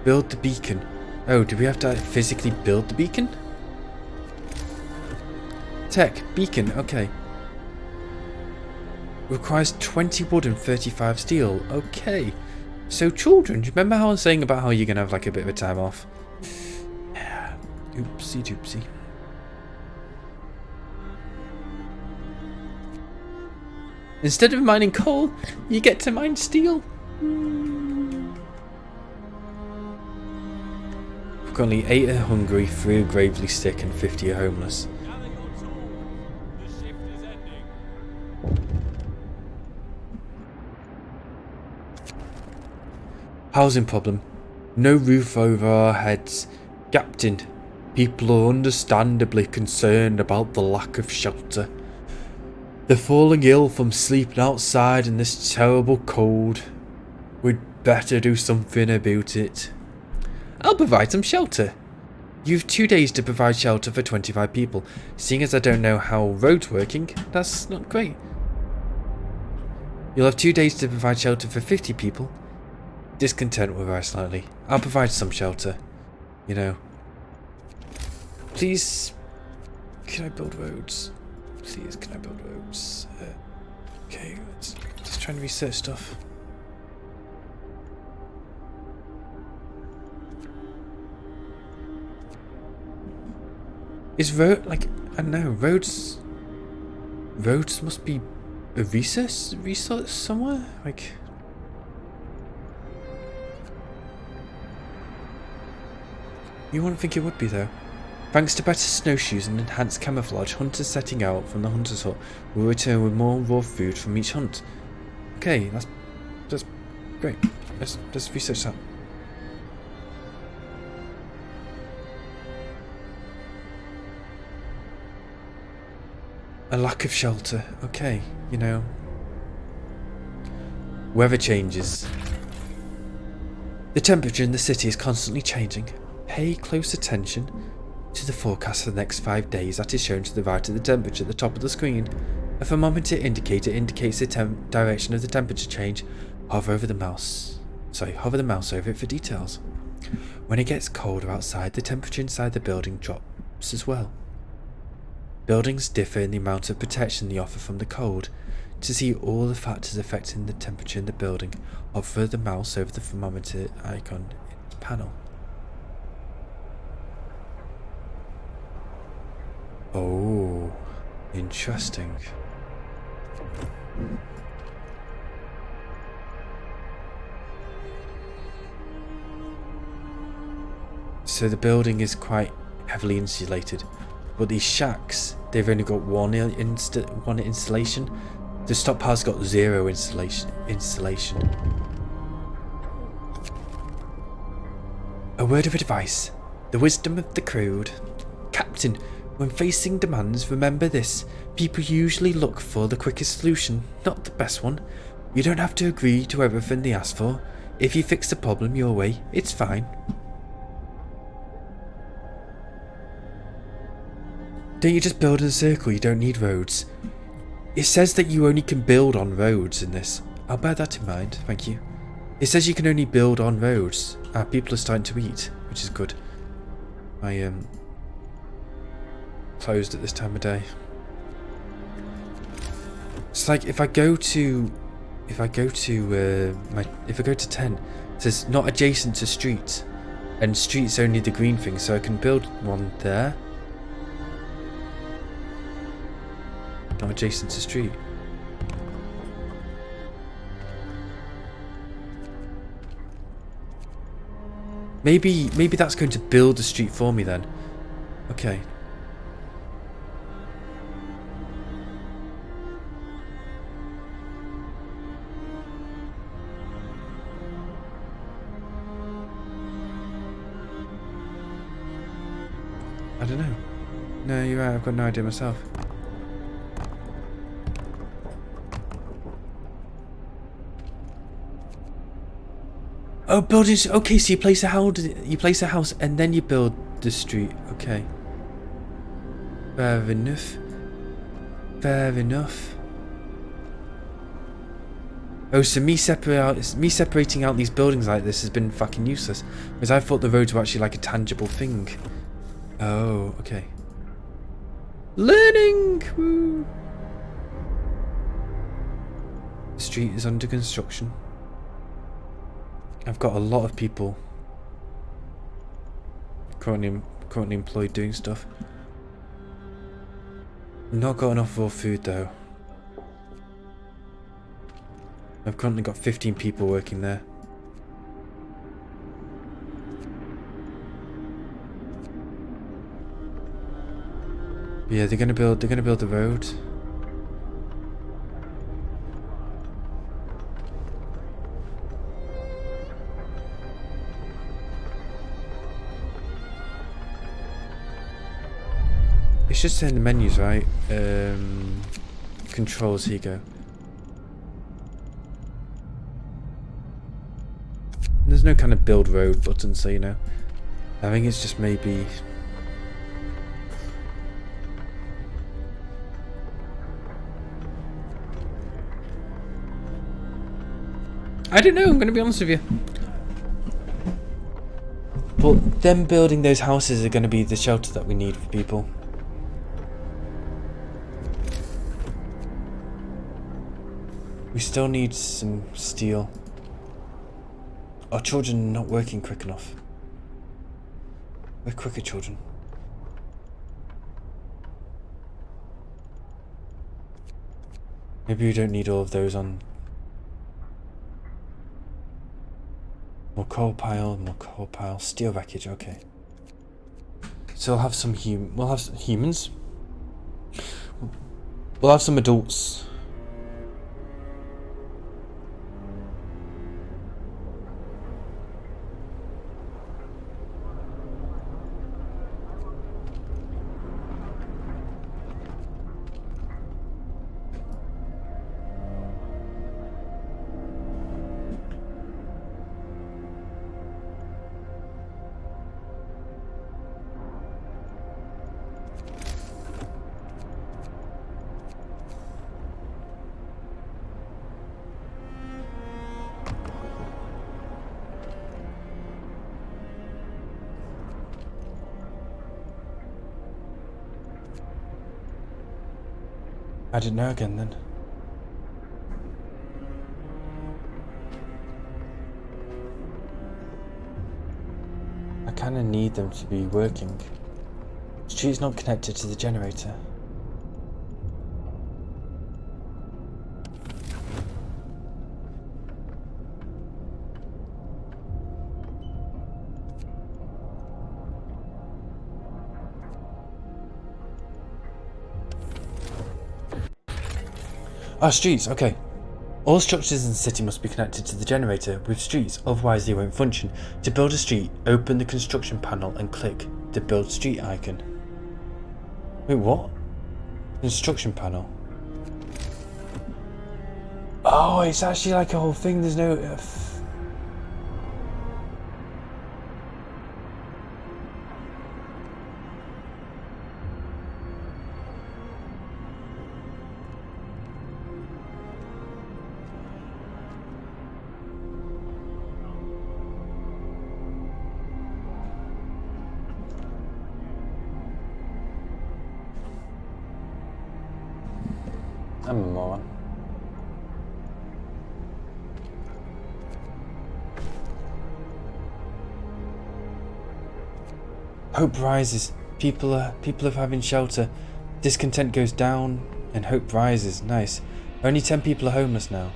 Build the beacon. Oh, do we have to physically build the beacon? Tech, beacon, okay. Requires 20 wood and 35 steel. Okay. So children, do you remember how I was saying about how you're going to have like a bit of a time off? Oopsie doopsie. Instead of mining coal, you get to mine steel. Currently 8 are hungry, 3 are gravely sick and 50 are homeless. Gather your tools. The shift is ending. Housing problem. No roof over our heads. Captain, people are understandably concerned about the lack of shelter. They're falling ill from sleeping outside in this terrible cold. We'd better do something about it. I'll provide some shelter. You've 2 days to provide shelter for 25 people. Seeing as I don't know how roads working, that's not great. You'll have 2 days to provide shelter for 50 people. Discontent will rise slightly. I'll provide some shelter. You know. Please, can I build roads? Please, can I build roads? Okay, let's just try and research stuff. Is road, like, I don't know, roads must be a resource somewhere? Like, you wouldn't think it would be though. Thanks to better snowshoes and enhanced camouflage, hunters setting out from the hunter's hut will return with more raw food from each hunt. Okay, that's great. Let's research that. A lack of shelter. Okay, you know. Weather changes. The temperature in the city is constantly changing. Pay close attention to the forecast for the next 5 days that is shown to the right of the temperature at the top of the screen. A thermometer indicator indicates the direction of the temperature change. Hover the mouse over it for details. When it gets colder outside, the temperature inside the building drops as well. Buildings differ in the amount of protection they offer from the cold. To see all the factors affecting the temperature in the building, hover the mouse over the thermometer icon in the panel. Oh, interesting. So the building is quite heavily insulated, but these shacks, they've only got one installation. The stockpile's got 0 installation. A word of advice. The wisdom of the crowd. Captain, when facing demands, remember this. People usually look for the quickest solution, not the best one. You don't have to agree to everything they ask for. If you fix the problem your way, it's fine. Don't you just build in a circle? You don't need roads. It says that you only can build on roads in this. I'll bear that in mind, thank you. It says you can only build on roads. People are starting to eat. which is good. I closed at this time of day. It's like if I go to 10, it says not adjacent to streets, and streets only the green thing, so I can build one there. Not adjacent to street. Maybe that's going to build the street for me then. Okay. I don't know. No, you're right, I've got no idea myself. Oh, buildings. Okay, so you place a house, and then you build the street. Okay. Fair enough. Fair enough. Oh, so me separating out these buildings like this has been fucking useless, because I thought the roads were actually like a tangible thing. Oh, okay. Learning. Woo. The street is under construction. I've got a lot of people currently employed doing stuff. Not got enough raw food though. I've currently got 15 people working there. But yeah, they're gonna build the road. It's just in the menus, right? Controls, here you go. There's no kind of build road button, so you know. I think it's just maybe... I don't know, I'm going to be honest with you. But them building those houses are going to be the shelter that we need for people. We still need some steel. Our children are not working quick enough. We're quicker children. Maybe we don't need all of those on. More coal pile, steel wreckage, okay. So we'll have some humans. We'll have some adults. I didn't know again then. I kinda need them to be working. The street's not connected to the generator. Ah, streets, okay. All structures in the city must be connected to the generator with streets, otherwise they won't function. To build a street, open the construction panel and click the build street icon. Wait, what? Construction panel? Oh, it's actually like a whole thing, there's no... I'm a moron. Hope rises. People are having shelter. Discontent goes down and hope rises. Nice. Only 10 people are homeless now.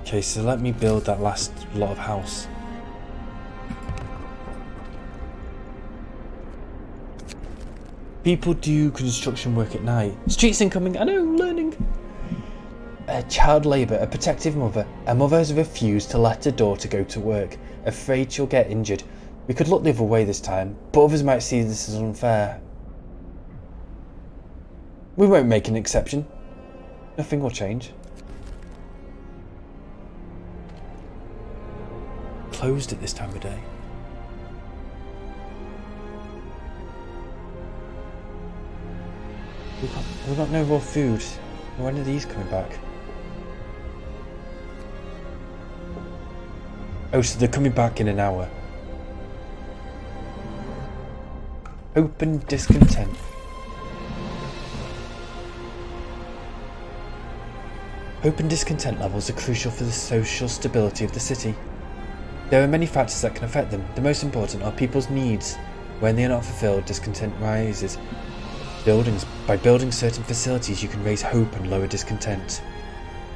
Okay, so let me build that last lot of house. People do construction work at night. Streets incoming. I know, learning. Child labour, a protective mother. A mother has refused to let her daughter go to work, afraid she'll get injured. We could look the other way this time, but others might see this as unfair. We won't make an exception. Nothing will change. Closed at this time of day. We've got no raw food. When are these coming back? Oh, so they're coming back in an hour. Open discontent. Hope and discontent levels are crucial for the social stability of the city. There are many factors that can affect them. The most important are people's needs. When they are not fulfilled, discontent rises. By building certain facilities, you can raise hope and lower discontent.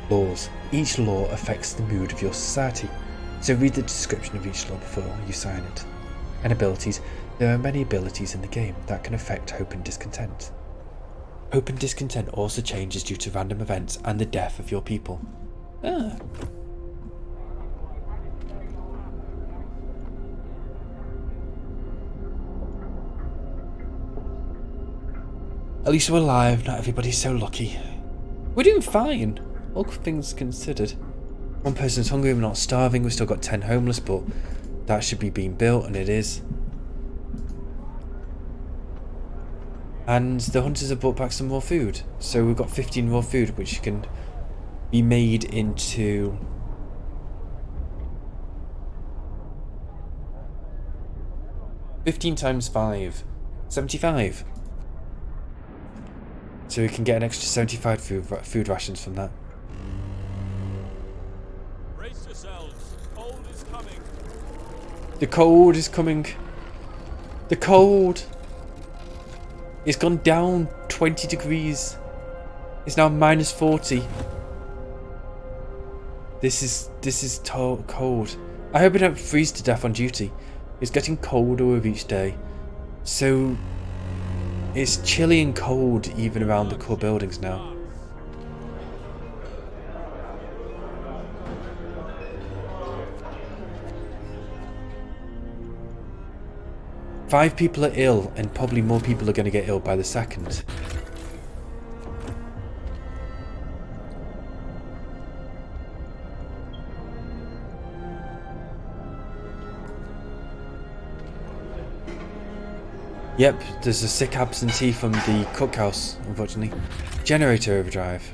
Laws. Each law affects the mood of your society, so read the description of each law before you sign it. And abilities. There are many abilities in the game that can affect hope and discontent. Hope and discontent also changes due to random events and the death of your people. Ah. At least we're alive, not everybody's so lucky. We're doing fine, all things considered. One person's hungry, we're not starving, we've still got 10 homeless, but that should be being built, and it is. And the hunters have brought back some more food, so we've got 15 raw food, which can be made into... $15 times 5, 75. So we can get an extra 75 food rations from that. Brace yourselves. Cold is coming. The cold is coming. The cold. It's gone down 20 degrees. It's now minus 40. This is cold. I hope I don't freeze to death on duty. It's getting colder with each day. So it's chilly and cold even around the core buildings now. Five people are ill, and probably more people are going to get ill by the second. Yep, there's a sick absentee from the cookhouse, unfortunately. Generator overdrive.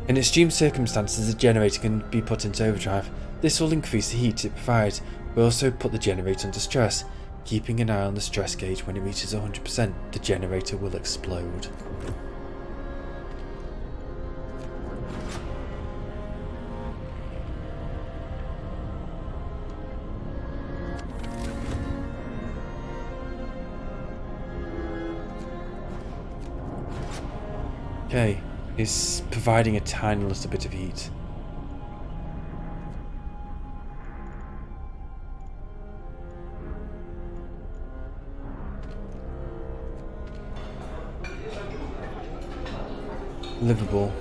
In extreme circumstances, the generator can be put into overdrive. This will increase the heat it provides, but also put the generator under stress. Keeping an eye on the stress gauge, when it reaches 100%, the generator will explode. Okay, it's providing a tiny little bit of heat. Livable.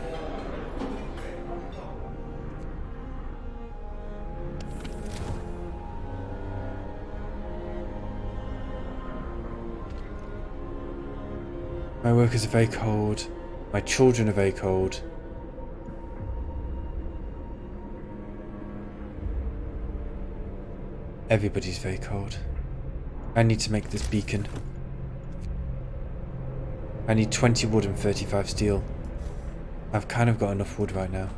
My workers are very cold. My children are very cold. Everybody's very cold. I need to make this beacon. I need 20 wood and 35 steel. I've kind of got enough wood right now.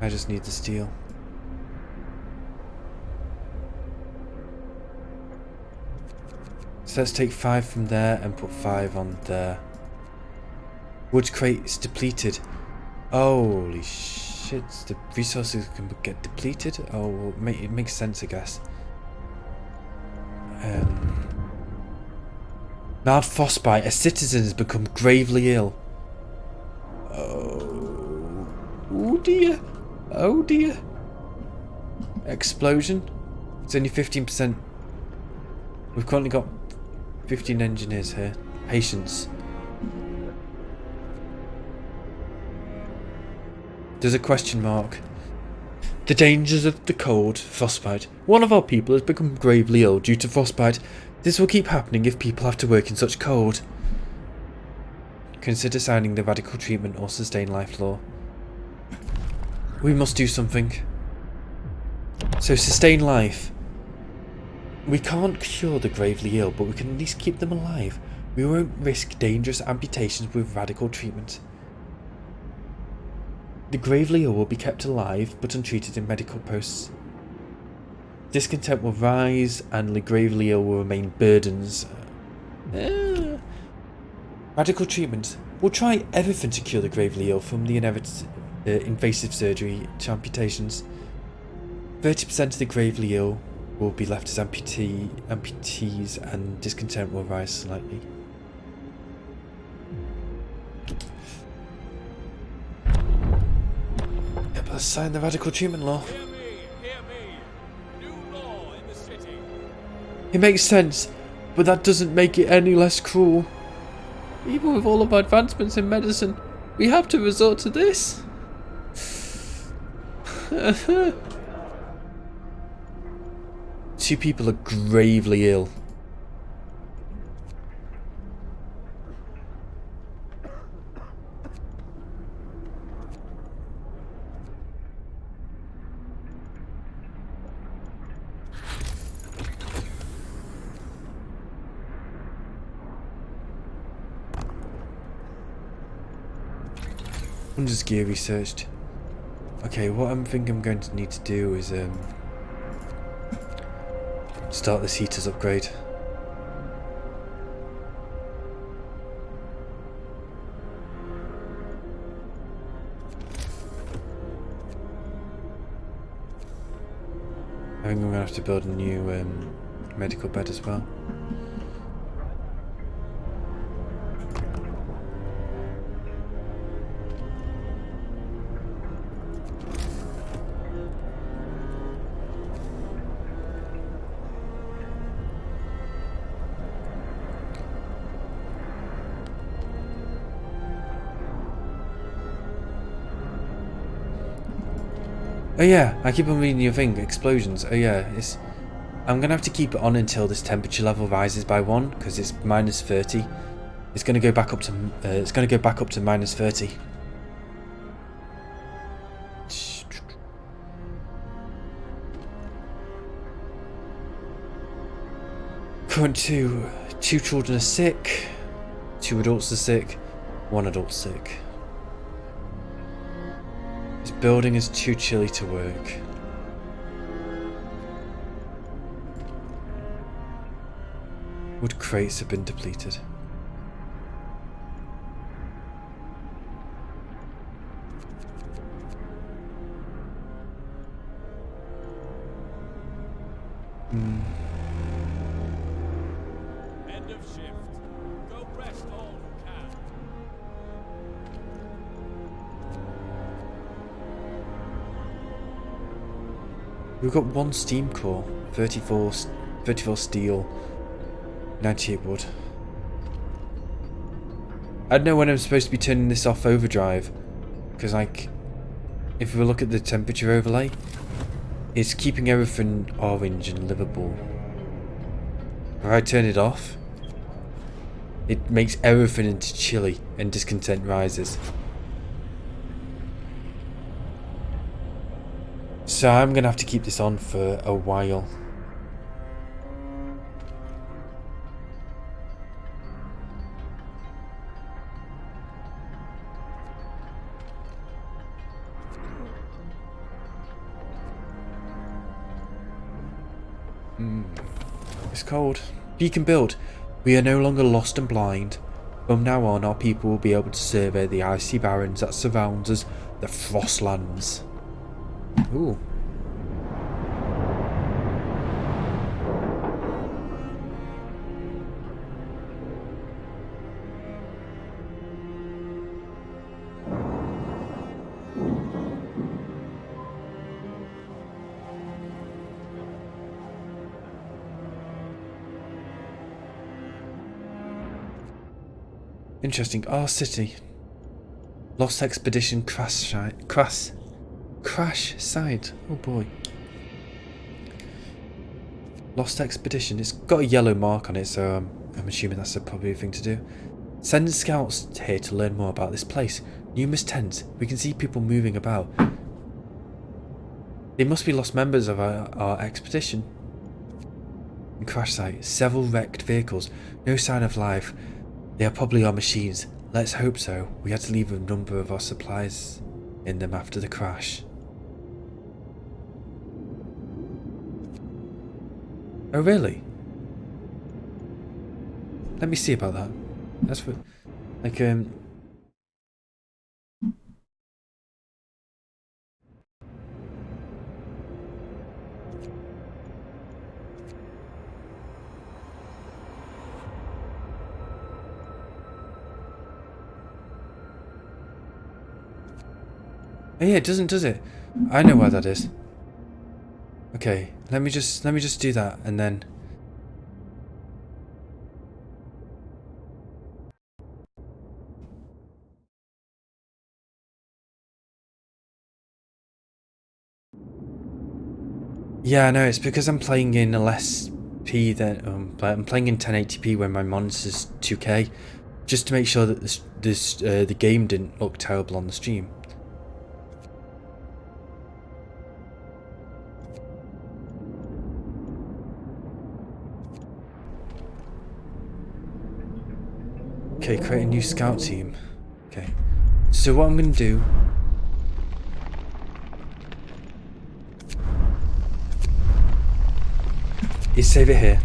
I just need the steel. So let's take 5 from there and put 5 on there. Wood crate is depleted. Holy shit, the resources can get depleted? Oh, well, it makes sense, I guess. Mild frostbite. A citizen has become gravely ill. Oh dear. Oh dear. Explosion. It's only 15%. We've currently got 15 engineers here. Patience. There's a question mark. The dangers of the cold, frostbite. One of our people has become gravely ill due to frostbite. This will keep happening if people have to work in such cold. Consider signing the radical treatment or sustain life law. We must do something. So sustain life. We can't cure the gravely ill, but we can at least keep them alive. We won't risk dangerous amputations with radical treatment. The gravely ill will be kept alive, but untreated in medical posts. Discontent will rise, and the gravely ill will remain burdens. Radical treatment. We'll try everything to cure the gravely ill, from the invasive surgery to amputations. 30% of the gravely ill will be left as amputees, and discontent will rise slightly. Yep, let's sign the radical treatment law. Hear me. New law in the city. It makes sense, but that doesn't make it any less cruel. Even with all of our advancements in medicine, we have to resort to this. Two people are gravely ill. Wonders gear researched. Okay, what I think I'm going to need to do is start this heaters upgrade. I think I'm gonna have to build a new medical bed as well. Oh yeah, I keep on reading your thing, explosions. Oh yeah, I'm gonna have to keep it on until this temperature level rises by 1, because it's minus 30. It's gonna go back up to minus 30. Current two children are sick, 2 adults are sick, 1 adult sick. This building is too chilly to work. Wood crates have been depleted. End of shift. Go rest all who can. We've got 1 steam core, 34 steel, 98 wood. I don't know when I'm supposed to be turning this off overdrive, because like, if we look at the temperature overlay, it's keeping everything orange and livable. If I turn it off, it makes everything into chilly and discontent rises. So I'm going to have to keep this on for a while. It's cold. Beacon build. We are no longer lost and blind. From now on, our people will be able to survey the icy barrens that surround us, the Frostlands. Ooh. Interesting. Our city. Lost expedition crash site. Oh boy. Lost expedition. It's got a yellow mark on it, so I'm assuming that's probably a thing to do. Send scouts here to learn more about this place. Numerous tents. We can see people moving about. They must be lost members of our expedition. Crash site. Several wrecked vehicles. No sign of life. They are probably our machines. Let's hope so. We had to leave a number of our supplies in them after the crash. Oh really? Let me see about that. That's what, like oh yeah, it doesn't, does it? I know why that is. Okay, let me just do that and then yeah, no, it's because I'm playing in less P than I'm playing in 1080p when my monitor's 2K, just to make sure that the game didn't look terrible on the stream. Okay, create a new scout team. Okay, so what I'm gonna do is save it here.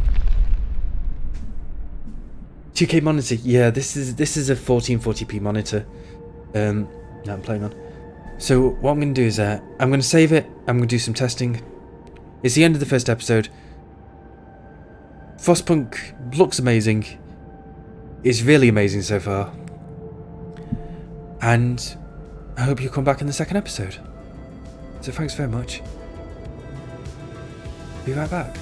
2K monitor. Yeah, this is a 1440p monitor that I'm playing on. So what I'm gonna do is I'm gonna save it. I'm gonna do some testing. It's the end of the first episode. Frostpunk looks amazing. It's really amazing so far. And I hope you come back in the second episode. So thanks very much. Be right back.